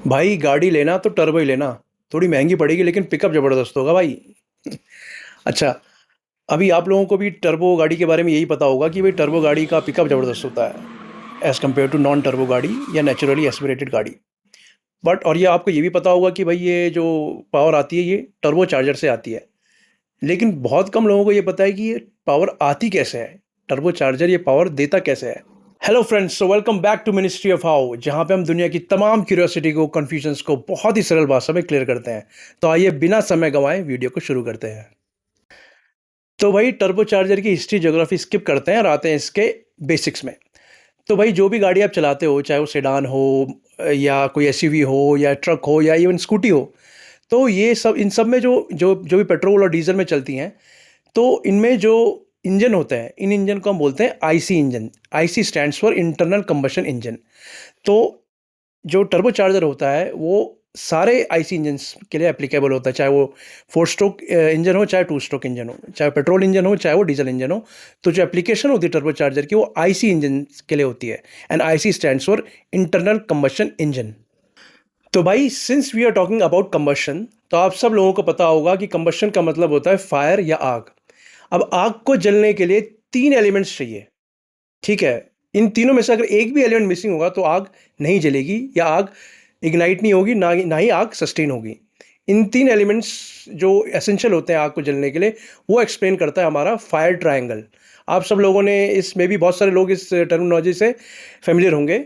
भाई गाड़ी लेना तो टर्बो ही लेना। थोड़ी महंगी पड़ेगी लेकिन पिकअप ज़बरदस्त होगा भाई। अच्छा, अभी आप लोगों को भी टर्बो गाड़ी के बारे में यही पता होगा कि भाई टर्बो गाड़ी का पिकअप ज़बरदस्त होता है as compared to non turbo गाड़ी या नेचुरली एस्पिरेटेड गाड़ी। बट और ये आपको ये भी पता होगा कि भाई ये जो पावर आती है ये टर्बो चार्जर से आती है। लेकिन बहुत कम लोगों को ये पता है कि ये पावर आती कैसे है, टर्बो चार्जर ये पावर देता कैसे है। Hello friends, so welcome back to ministry of how, जहां पे हम दुनिया की तमाम क्यूरियोसिटी को, कन्फ्यूजन्स को बहुत ही सरल भाषा में क्लियर करते हैं। तो आइए बिना समय गंवाए वीडियो को शुरू करते हैं। तो भाई टर्बो चार्जर की हिस्ट्री ज्योग्राफी स्किप करते हैं और आते हैं इसके बेसिक्स में। तो भाई जो भी गाड़ी आप चलाते हो, चाहे वो सेडान हो या कोई एसयूवी हो या ट्रक हो या इवन स्कूटी हो, तो ये सब इन सब में जो जो जो भी पेट्रोल और डीजल में चलती हैं, तो इनमें जो इंजन होते हैं, इन इंजन को हम बोलते हैं IC engine. IC stands for internal combustion engine. तो जो टर्बो चार्जर होता है वो सारे आईसी इंजन्स के लिए एप्लीकेबल होता है, चाहे वो फोर स्ट्रोक इंजन हो, चाहे टू स्ट्रोक इंजन हो, चाहे पेट्रोल इंजन हो, चाहे वो डीजल इंजन हो। तो जो एप्लीकेशन होती है टर्बो चार्जर की वो आईसी इंजन के लिए होती है। And IC stands for internal combustion engine. तो भाई since we are talking about combustion, तो आप सब लोगों को पता होगा कि कंबशन का मतलब होता है फायर या आग। अब आग को जलने के लिए तीन एलिमेंट्स चाहिए, ठीक है। इन तीनों में से अगर एक भी एलिमेंट मिसिंग होगा तो आग नहीं जलेगी या आग इग्नाइट नहीं होगी, ना ही आग सस्टेन होगी। इन तीन एलिमेंट्स जो एसेंशियल होते हैं आग को जलने के लिए, वो एक्सप्लेन करता है हमारा फायर ट्रायंगल। आप सब लोगों ने इसमें भी बहुत सारे लोग इस टर्मिनोलॉजी से फेमिलियर होंगे,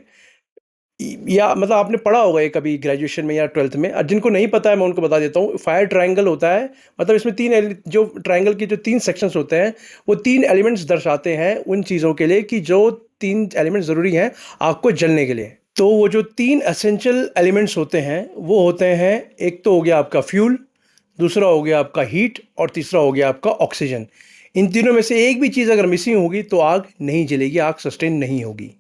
या मतलब आपने पढ़ा होगा ये कभी ग्रेजुएशन में या ट्वेल्थ में। और जिनको नहीं पता है मैं उनको बता देता हूँ। फायर ट्रायंगल होता है, मतलब इसमें जो ट्रायंगल के जो तीन सेक्शंस होते हैं, वो तीन एलिमेंट्स दर्शाते हैं उन चीज़ों के लिए कि जो तीन एलिमेंट्स ज़रूरी हैं आग को जलने के लिए। तो वो जो तीन एसेंशियल एलिमेंट्स होते हैं वो होते हैं, एक तो हो गया आपका फ्यूल, दूसरा हो गया आपका हीट, और तीसरा हो गया आपका ऑक्सीजन। इन तीनों में से एक भी चीज़ अगर मिसिंग होगी तो आग नहीं जलेगी, आग सस्टेन नहीं होगी।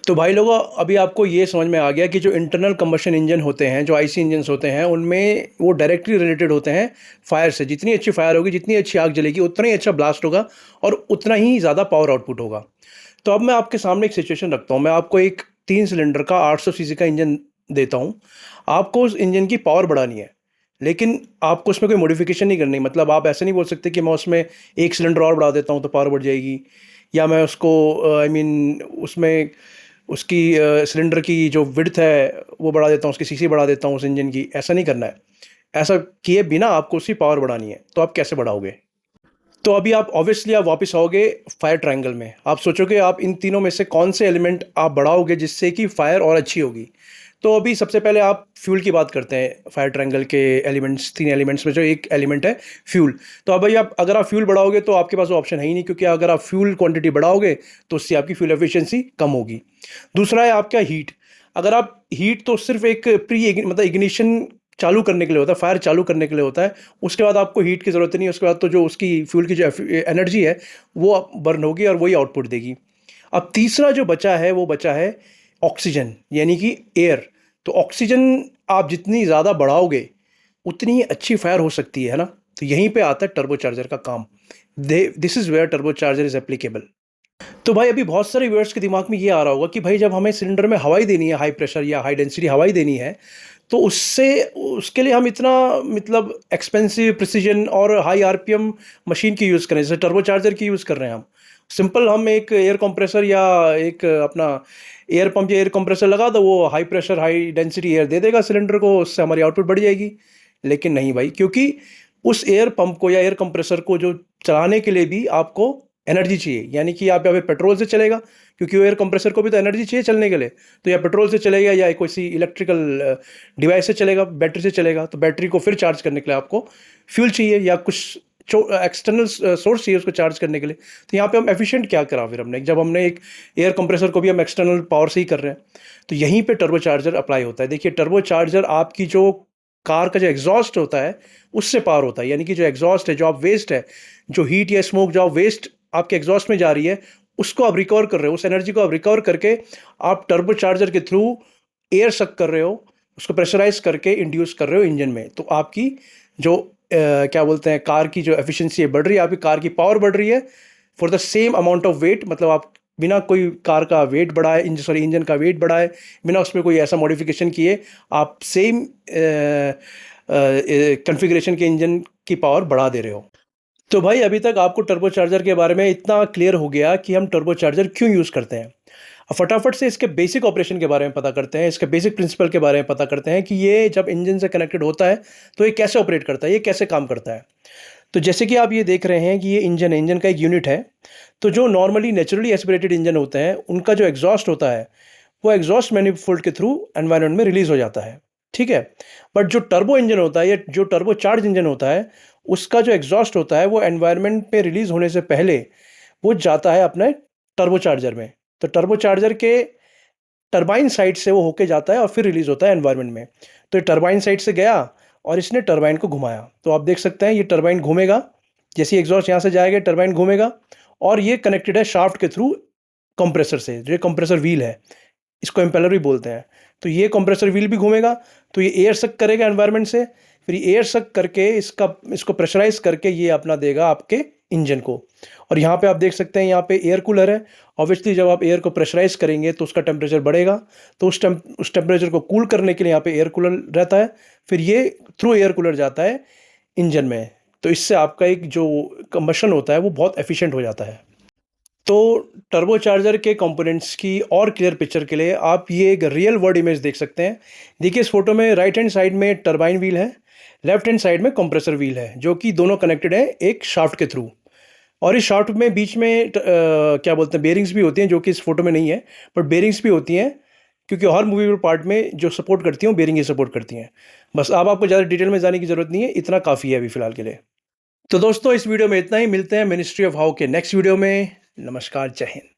तो भाई लोगों, अभी आपको ये समझ में आ गया कि जो इंटरनल कंबशन इंजन होते हैं, जो आईसी इंजन्स होते हैं, उनमें वो डायरेक्टली रिलेटेड होते हैं फायर से। जितनी अच्छी फायर होगी, जितनी अच्छी आग जलेगी, उतना ही अच्छा ब्लास्ट होगा और उतना ही ज़्यादा पावर आउटपुट होगा। तो अब मैं आपके सामने एक सिचुएशन रखता हूँ। मैं आपको एक 3 सिलेंडर का 800 सीसी का इंजन देता हूँ। आपको उस इंजन की पावर बढ़ानी है, लेकिन आपको उसमें कोई मॉडिफिकेशन नहीं करनी। मतलब आप ऐसे नहीं बोल सकते कि मैं उसमें एक सिलेंडर और बढ़ा देता हूँ तो पावर बढ़ जाएगी, या मैं उसको आई मीन उसमें उसकी सिलेंडर की जो विड्थ है वो बढ़ा देता हूँ, उसकी सीसी बढ़ा देता हूँ उस इंजन की। ऐसा नहीं करना है। ऐसा किए बिना आपको उसकी पावर बढ़ानी है, तो आप कैसे बढ़ाओगे? तो अभी आप ऑब्वियसली आप वापस आओगे फायर ट्रायंगल में। आप सोचोगे आप इन तीनों में से कौन से एलिमेंट आप बढ़ाओगे जिससे कि फायर और अच्छी होगी। तो अभी सबसे पहले आप फ्यूल की बात करते हैं। फायर ट्रायंगल के एलिमेंट्स, तीन एलिमेंट्स में जो एक एलिमेंट है फ्यूल। तो अब भाई आप अगर आप फ्यूल बढ़ाओगे तो आपके पास ऑप्शन है ही नहीं, क्योंकि अगर आप फ्यूल क्वांटिटी बढ़ाओगे तो उससे आपकी फ्यूल एफिशिएंसी कम होगी। दूसरा है आपका हीट। अगर आप हीट तो सिर्फ एक मतलब इग्निशन चालू करने के लिए होता है, फायर चालू करने के लिए होता है। उसके बाद आपको हीट की ज़रूरत नहीं है। उसके बाद तो जो उसकी फ्यूल की जो एनर्जी है वो बर्न होगी और वही आउटपुट देगी। अब तीसरा जो बचा है वो बचा है ऑक्सीजन, यानी कि एयर। तो ऑक्सीजन आप जितनी ज़्यादा बढ़ाओगे उतनी ही अच्छी फायर हो सकती है ना। तो यहीं पे आता है टर्बो चार्जर का काम। This is where turbocharger is applicable. तो भाई अभी बहुत सारे व्यूअर्स के दिमाग में ये आ रहा होगा कि भाई जब हमें सिलेंडर में हवाई देनी है, हाई प्रेशर या हाई डेंसिटी हवाई देनी है, तो उससे उसके लिए हम इतना मतलब एक्सपेंसिव प्रिसीजन और हाई आरपीएम मशीन की यूज़ करें, जैसे टर्बो चार्जर की यूज़ कर रहे हैं हम। सिंपल हम एक एयर कंप्रेसर या एक अपना एयर पंप या एयर कंप्रेसर लगा दो, वो high pressure high density air दे देगा सिलेंडर को, उससे हमारी आउटपुट बढ़ जाएगी। लेकिन नहीं भाई, क्योंकि उस एयर पंप को या एयर कंप्रेसर को जो चलाने के लिए भी आपको एनर्जी चाहिए। यानी कि आप या फिर पेट्रोल से चलेगा, क्योंकि वो एयर कंप्रेसर को भी तो एनर्जी चाहिए चलने के लिए। तो या पेट्रोल से चलेगा या कोई सी इलेक्ट्रिकल डिवाइस से चलेगा, बैटरी से चलेगा। तो बैटरी को फिर चार्ज करने के लिए आपको फ्यूल चाहिए या कुछ एक्सटर्नल सोर्स चाहिए उसको चार्ज करने के लिए। तो यहाँ पे हम एफिशिएंट क्या करा फिर हमने, जब हमने एक एयर कंप्रेसर को भी हम एक्सटर्नल पावर से ही कर रहे हैं। तो यहीं पे टर्बो चार्जर अप्लाई होता है। देखिए, टर्बो चार्जर आपकी जो कार का जो एग्जॉस्ट होता है उससे पावर होता है। यानी कि जो एग्जॉस्ट है, जो आप वेस्ट है, जो हीट या स्मोक जो आप वेस्ट आपके एग्जॉस्ट में जा रही है, उसको आप रिकवर कर रहे हो। उस एनर्जी को आप रिकवर करके आप टर्बो चार्जर के थ्रू एयर सक कर रहे हो, उसको प्रेशराइज करके इंड्यूस कर रहे हो इंजन में। तो आपकी जो क्या बोलते हैं, कार की जो एफिशिएंसी है बढ़ रही है, आपकी कार की पावर बढ़ रही है for the same amount of weight. मतलब आप बिना कोई कार का वेट बढ़ाए, इंजन का वेट बढ़ाए, बिना उसमें कोई ऐसा मॉडिफिकेशन किए आप सेम कॉन्फ़िगरेशन के इंजन की पावर बढ़ा दे रहे हो। तो भाई अभी तक आपको टर्बो चार्जर के बारे में इतना क्लियर हो गया कि हम टर्बो चार्जर क्यों यूज़ करते हैं। अब फटाफट से इसके बेसिक ऑपरेशन के बारे में पता करते हैं, इसके बेसिक प्रिंसिपल के बारे में पता करते हैं कि ये जब इंजन से कनेक्टेड होता है तो ये कैसे ऑपरेट करता है, ये कैसे काम करता है। तो जैसे कि आप ये देख रहे हैं कि ये इंजन है, इंजन का एक यूनिट है। तो जो नॉर्मली नेचुरली एस्पिरेटेड इंजन होते हैं उनका जो एग्जॉस्ट होता है वो एग्जॉस्ट मैनिफोल्ड के थ्रू एनवायरनमेंट में रिलीज हो जाता है, ठीक है। बट जो टर्बो इंजन होता है या जो टर्बो चार्ज इंजन होता है उसका जो एग्जॉस्ट होता है वो एनवायरनमेंट में रिलीज होने से पहले वो जाता है अपने टर्बो चार्जर में। तो टर्बो चार्जर के टरबाइन साइड से वो होके जाता है और फिर रिलीज होता है एनवायरनमेंट में। तो ये टरबाइन साइड से गया और इसने टरबाइन को घुमाया, तो आप देख सकते हैं ये टरबाइन घूमेगा, जैसे एग्जॉस्ट यहाँ से जाएगा टरबाइन घूमेगा और ये कनेक्टेड है शाफ्ट के थ्रू कंप्रेसर से, जो कंप्रेसर व्हील है, इसको इम्पेलर भी बोलते हैं। तो ये कंप्रेसर व्हील भी घूमेगा, तो ये एयर सक करेगा एनवायरनमेंट से, फिर एयर सक करके इसको प्रेशराइज करके ये अपना देगा आपके इंजन को। और यहाँ पे आप देख सकते हैं यहाँ पे एयर कूलर है। ऑब्वियसली जब आप एयर को प्रेशराइज करेंगे तो उसका टेम्परेचर बढ़ेगा, तो उस टेम्परेचर को कूल करने के लिए यहाँ पे एयर कूलर रहता है, फिर ये थ्रू एयर कूलर जाता है इंजन में। तो इससे आपका एक जो कंबशन होता है वो बहुत एफिशिएंट हो जाता है। तो टर्बो चार्जर के कंपोनेंट्स की और क्लियर पिक्चर के लिए आप ये एक रियल वर्ल्ड इमेज देख सकते हैं। देखिए इस फोटो में राइट हैंड साइड में टरबाइन व्हील है, लेफ्ट हैंड साइड में कंप्रेसर व्हील है, जो कि दोनों कनेक्टेड है एक शाफ्ट के थ्रू। और इस शाफ्ट में बीच में क्या बोलते हैं बेरिंग्स भी होती हैं, जो कि इस फोटो में नहीं है, बट बेरिंग्स भी होती हैं, क्योंकि हर मूवेबल पार्ट में जो सपोर्ट करती हैं वो बेरिंग ही सपोर्ट करती हैं। बस अब आपको ज़्यादा डिटेल में जाने की ज़रूरत नहीं है, इतना काफ़ी है अभी फ़िलहाल के लिए। तो दोस्तों इस वीडियो में इतना ही, मिलते हैं मिनिस्ट्री ऑफ हाउ के नेक्स्ट वीडियो में। नमस्कार, जय हिंद।